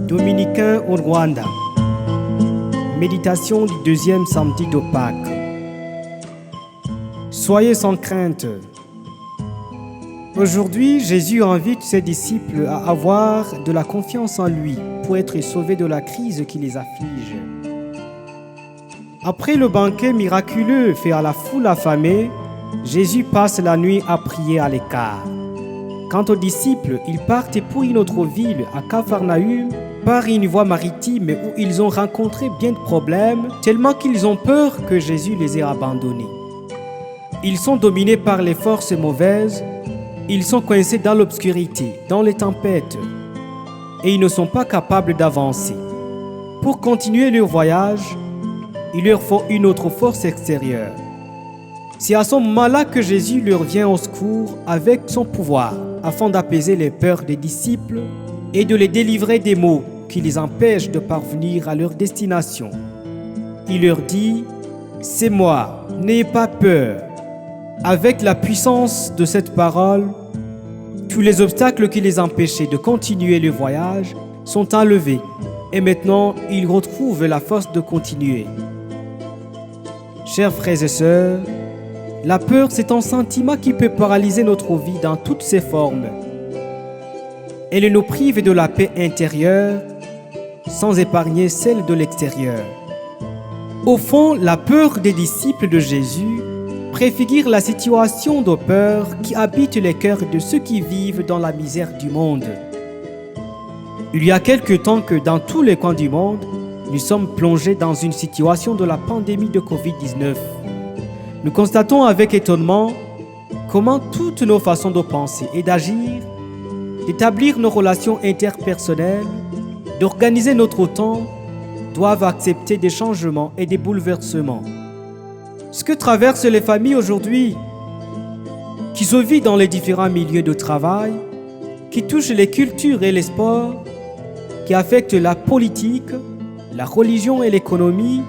Dominicains au Rwanda. Méditation du deuxième samedi de Pâques. Soyez sans crainte. Aujourd'hui, Jésus invite ses disciples à avoir de la confiance en lui pour être sauvés de la crise qui les afflige. Après le banquet miraculeux fait à la foule affamée, Jésus passe la nuit à prier à l'écart. Quant aux disciples, ils partent pour une autre ville, à Capharnaüm, par une voie maritime où ils ont rencontré bien de problèmes, tellement qu'ils ont peur que Jésus les ait abandonnés. Ils sont dominés par les forces mauvaises, ils sont coincés dans l'obscurité, dans les tempêtes, et ils ne sont pas capables d'avancer. Pour continuer leur voyage, il leur faut une autre force extérieure. C'est à ce moment-là que Jésus leur vient au secours avec son pouvoir, afin d'apaiser les peurs des disciples et de les délivrer des maux qui les empêchent de parvenir à leur destination. Il leur dit « C'est moi, n'ayez pas peur ». Avec la puissance de cette parole, tous les obstacles qui les empêchaient de continuer le voyage sont enlevés et maintenant ils retrouvent la force de continuer. Chers frères et sœurs, la peur, c'est un sentiment qui peut paralyser notre vie dans toutes ses formes. Elle nous prive de la paix intérieure sans épargner celle de l'extérieur. Au fond, la peur des disciples de Jésus préfigure la situation de peur qui habite les cœurs de ceux qui vivent dans la misère du monde. Il y a quelque temps que dans tous les coins du monde, nous sommes plongés dans une situation de la pandémie de Covid-19. Nous constatons avec étonnement comment toutes nos façons de penser et d'agir, d'établir nos relations interpersonnelles, d'organiser notre temps, doivent accepter des changements et des bouleversements. Ce que traversent les familles aujourd'hui, qui se vivent dans les différents milieux de travail, qui touchent les cultures et les sports, qui affectent la politique, la religion et l'économie,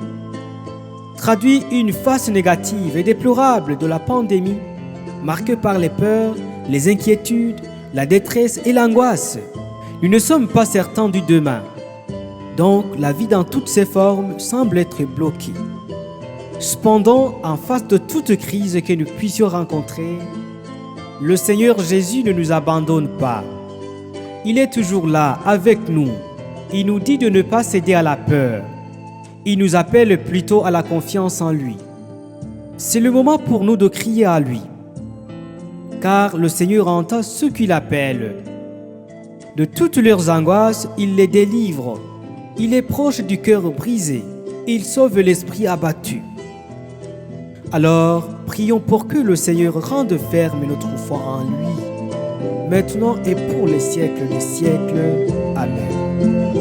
traduit une face négative et déplorable de la pandémie, marquée par les peurs, les inquiétudes, la détresse et l'angoisse. Nous ne sommes pas certains du demain. Donc, la vie dans toutes ses formes semble être bloquée. Cependant, en face de toute crise que nous puissions rencontrer, le Seigneur Jésus ne nous abandonne pas. Il est toujours là, avec nous. Il nous dit de ne pas céder à la peur. Il nous appelle plutôt à la confiance en lui. C'est le moment pour nous de crier à lui, car le Seigneur entend ceux qui l'appellent. De toutes leurs angoisses, il les délivre. Il est proche du cœur brisé. Il sauve l'esprit abattu. Alors, prions pour que le Seigneur rende ferme notre foi en lui, maintenant et pour les siècles des siècles. Amen.